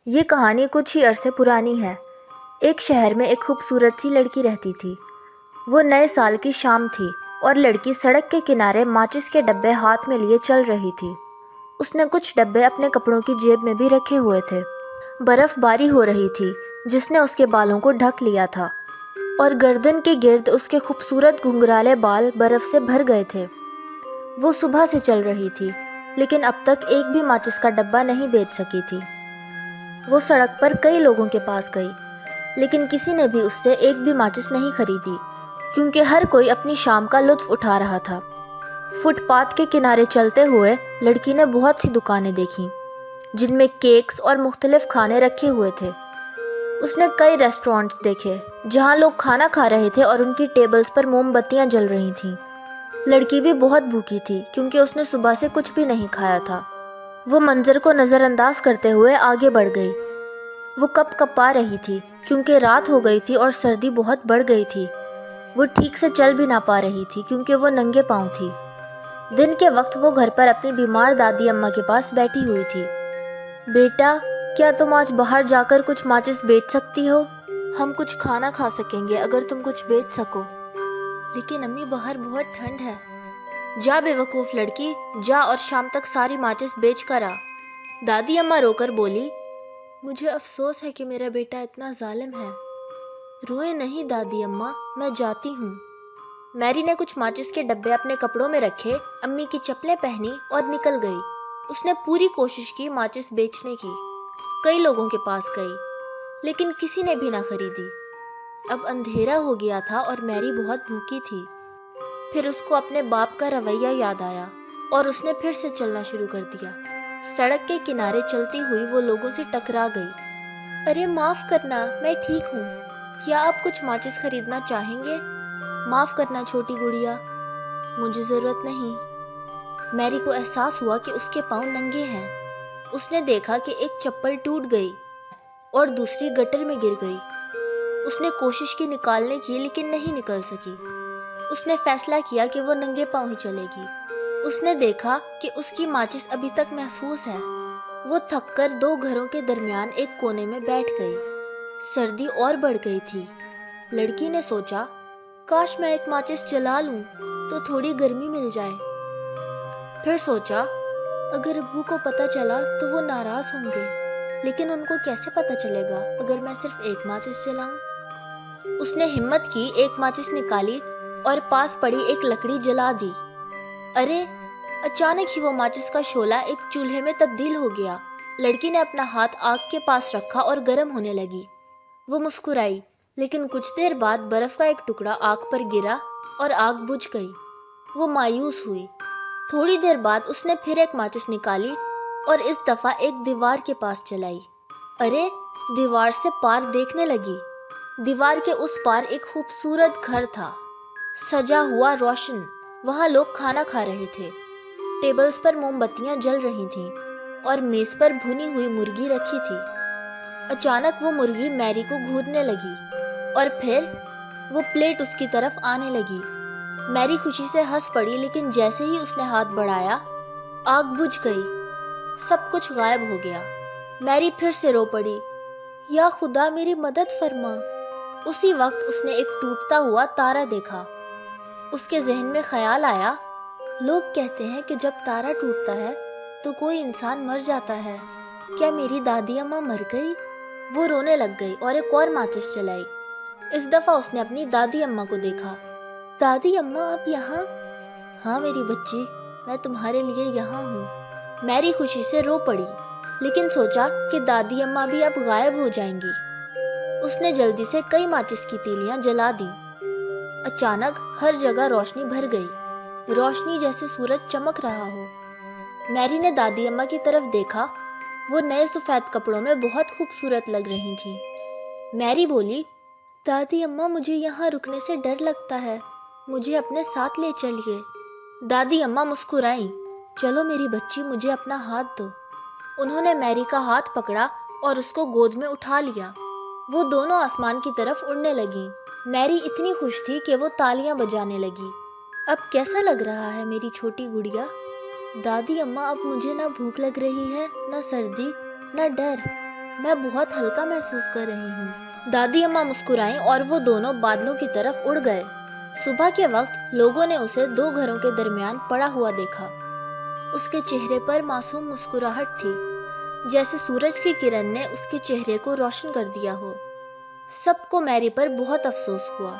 یہ کہانی کچھ ہی عرصے پرانی ہے۔ ایک شہر میں ایک خوبصورت سی لڑکی رہتی تھی۔ وہ نئے سال کی شام تھی اور لڑکی سڑک کے کنارے ماچس کے ڈبے ہاتھ میں لیے چل رہی تھی۔ اس نے کچھ ڈبے اپنے کپڑوں کی جیب میں بھی رکھے ہوئے تھے۔ برف باری ہو رہی تھی جس نے اس کے بالوں کو ڈھک لیا تھا اور گردن کے گرد اس کے خوبصورت گھنگرالے بال برف سے بھر گئے تھے۔ وہ صبح سے چل رہی تھی لیکن اب تک ایک بھی ماچس کا ڈبہ نہیں بیچ سکی تھی۔ وہ سڑک پر کئی لوگوں کے پاس گئی لیکن کسی نے بھی اس سے ایک بھی ماچس نہیں خریدی کیونکہ ہر کوئی اپنی شام کا لطف اٹھا رہا تھا۔ فٹ پاتھ کے کنارے چلتے ہوئے لڑکی نے بہت سی دکانیں دیکھیں جن میں کیکس اور مختلف کھانے رکھے ہوئے تھے۔ اس نے کئی ریسٹورانٹس دیکھے جہاں لوگ کھانا کھا رہے تھے اور ان کی ٹیبلز پر موم بتیاں جل رہی تھیں۔ لڑکی بھی بہت بھوکی تھی کیونکہ اس نے صبح سے کچھ بھی نہیں کھایا تھا۔ وہ منظر کو نظر انداز کرتے ہوئے آگے بڑھ گئی۔ وہ کپ کپا رہی تھی کیونکہ رات ہو گئی تھی اور سردی بہت بڑھ گئی تھی۔ وہ ٹھیک سے چل بھی نہ پا رہی تھی کیونکہ وہ ننگے پاؤں تھی۔ دن کے وقت وہ گھر پر اپنی بیمار دادی اماں کے پاس بیٹھی ہوئی تھی۔ بیٹا، کیا تم آج باہر جا کر کچھ ماچس بیچ سکتی ہو؟ ہم کچھ کھانا کھا سکیں گے اگر تم کچھ بیچ سکو۔ لیکن امی، باہر بہت ٹھنڈ ہے۔ جا بے وقوف لڑکی، جا اور شام تک ساری ماچس بیچ کر آ۔ دادی اماں رو کر بولی، مجھے افسوس ہے کہ میرا بیٹا اتنا ظالم ہے۔ روئے نہیں دادی اماں، میں جاتی ہوں۔ میری نے کچھ ماچس کے ڈبے اپنے کپڑوں میں رکھے، امی کی چپلیں پہنی اور نکل گئی۔ اس نے پوری کوشش کی ماچس بیچنے کی، کئی لوگوں کے پاس گئی لیکن کسی نے بھی نہ خریدی۔ اب اندھیرا ہو گیا تھا اور میری بہت بھوکی تھی۔ پھر اس کو اپنے باپ کا رویہ یاد آیا اور اس نے پھر سے چلنا شروع کر دیا۔ سڑک کے کنارے چلتی ہوئی وہ لوگوں سے ٹکرا گئی۔ ارے معاف کرنا، میں ٹھیک ہوں۔ کیا آپ کچھ ماچس خریدنا چاہیں گے؟ معاف کرنا چھوٹی گڑیا، مجھے ضرورت نہیں۔ میری کو احساس ہوا کہ اس کے پاؤں ننگے ہیں۔ اس نے دیکھا کہ ایک چپل ٹوٹ گئی اور دوسری گٹر میں گر گئی۔ اس نے کوشش کی نکالنے کی لیکن نہیں نکل سکی۔ اس نے فیصلہ کیا کہ وہ ننگے پاؤں ہی چلے گی۔ اس نے دیکھا کہ اس کی ماچس ابھی تک محفوظ ہے۔ وہ تھک کر دو گھروں کے درمیان ایک کونے میں بیٹھ گئی۔ سردی اور بڑھ گئی تھی۔ لڑکی نے سوچا، کاش میں ایک ماچس جلا لوں تو تھوڑی گرمی مل جائے۔ پھر سوچا، اگر ابو کو پتہ چلا تو وہ ناراض ہوں گے، لیکن ان کو کیسے پتہ چلے گا اگر میں صرف ایک ماچس جلاؤں؟ اس نے ہمت کی، ایک ماچس نکالی اور پاس پڑی ایک لکڑی جلا دی۔ ارے! اچانک ہی وہ ماچس کا شعلہ ایک چولہے میں تبدیل ہو گیا۔ لڑکی نے اپنا ہاتھ آگ کے پاس رکھا اور گرم ہونے لگی۔ وہ مسکرائی لیکن کچھ دیر بعد برف کا ایک ٹکڑا آگ پر گرا اور آگ بجھ گئی۔ وہ مایوس ہوئی۔ تھوڑی دیر بعد اس نے پھر ایک ماچس نکالی اور اس دفعہ ایک دیوار کے پاس جلائی۔ ارے! دیوار سے پار دیکھنے لگی۔ دیوار کے اس پار ایک خوبصورت گھر تھا، سجا ہوا، روشن۔ وہاں لوگ کھانا کھا رہے تھے۔ ٹیبلز پر موم بتیاں جل رہی تھیں اور میز پر بھنی ہوئی مرغی رکھی تھی۔ اچانک وہ مرغی میری کو گھورنے لگی اور پھر وہ پلیٹ اس کی طرف آنے لگی۔ میری خوشی سے ہنس پڑی لیکن جیسے ہی اس نے ہاتھ بڑھایا، آگ بجھ گئی۔ سب کچھ غائب ہو گیا۔ میری پھر سے رو پڑی، یا خدا میری مدد فرما۔ اسی وقت اس نے ایک ٹوٹتا ہوا تارا دیکھا۔ اس کے ذہن میں خیال آیا، لوگ کہتے ہیں کہ جب تارا ٹوٹتا ہے تو کوئی انسان مر جاتا ہے۔ کیا میری دادی اماں مر گئی؟ وہ رونے لگ گئی اور ایک اور ماچس جلائی۔ اس دفعہ اس نے اپنی دادی اماں کو دیکھا۔ دادی اماں، آپ یہاں؟ ہاں میری بچی، میں تمہارے لیے یہاں ہوں۔ میری خوشی سے رو پڑی لیکن سوچا کہ دادی اماں بھی اب غائب ہو جائیں گی۔ اس نے جلدی سے کئی ماچس کی تیلیاں جلا دیں۔ اچانک ہر جگہ روشنی بھر گئی، روشنی جیسے سورج چمک رہا ہو۔ میری نے دادی اماں کی طرف دیکھا۔ وہ نئے سفید کپڑوں میں بہت خوبصورت لگ رہی تھیں۔ میری بولی، دادی اماں، مجھے یہاں رکنے سے ڈر لگتا ہے، مجھے اپنے ساتھ لے چلیے۔ دادی اماں مسکرائیں، چلو میری بچی، مجھے اپنا ہاتھ دو۔ انہوں نے میری کا ہاتھ پکڑا اور اس کو گود میں اٹھا لیا۔ وہ دونوں آسمان کی طرف اڑنے لگیں۔ میری اتنی خوش تھی کہ وہ تالیاں بجانے لگی۔ اب کیسا لگ رہا ہے میری چھوٹی گڑیا؟ دادی اماں، اب مجھے نہ بھوک لگ رہی ہے، نہ سردی، نہ ڈر۔ میں بہت ہلکا محسوس کر رہی ہوں۔ دادی اماں مسکرائیں اور وہ دونوں بادلوں کی طرف اڑ گئے۔ صبح کے وقت لوگوں نے اسے 2 گھروں کے درمیان پڑا ہوا دیکھا۔ اس کے چہرے پر معصوم مسکراہٹ تھی، جیسے سورج کی کرن نے اس کے چہرے کو روشن کر دیا ہو۔ سب کو میری پر بہت افسوس ہوا۔